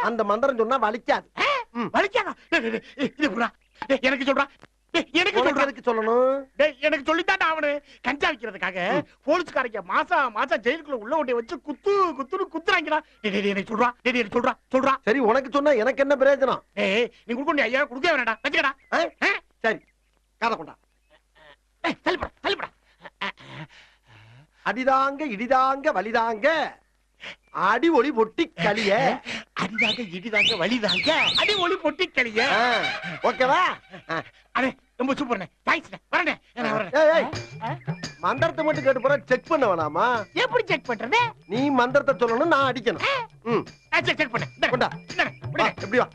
அந்த மந்திரம் சொன்னா வலிக்காது. வலிக்காதா? எனக்கு சொல்றா, எனக்கு சொல்லணும். எனக்கு சொல்லித்தான் அவனு கஞ்சா விக்கிறதுக்காக போலீஸ்காரங்க மாசம் மாசம் ஜெயிலுக்குள்ள உள்ள ஓட்டி வச்சு குத்துன்னு குத்துறாங்கடா. எனக்கு சொல்றா, எனக்கு சொல்றா. சரி, உனக்கு சொன்னா எனக்கு என்ன பிரயோஜனம்? நீ குடுக்க ஐயா குடுக்க வேணாடா, வச்சுக்கடா. சரி, காதை கொண்டா. தள்ளிப்படா. அடிதாங்க இடிதாங்க வலிதாங்க அடி ஒளி பொட்டி களிய. அடிதாங்க இடிதாங்க வலிதாங்க அடி ஒளி பொட்டி களிய. ஓகேவா? அடே ரொம்ப சூப்பர்ண்ணே, தேங்க்ஸ்ண்ணே. வரேண்ணே, நான் வரேன். மந்திரத்தை மட்டும் கேட்டு போற, செக் பண்ண வேணாமா? எப்படி செக் பண்றது? நீ மந்திரத்தை சொல்லணும், நான் அடிக்கணும். செக் பண்ணு. கொண்டா. எப்படி வா?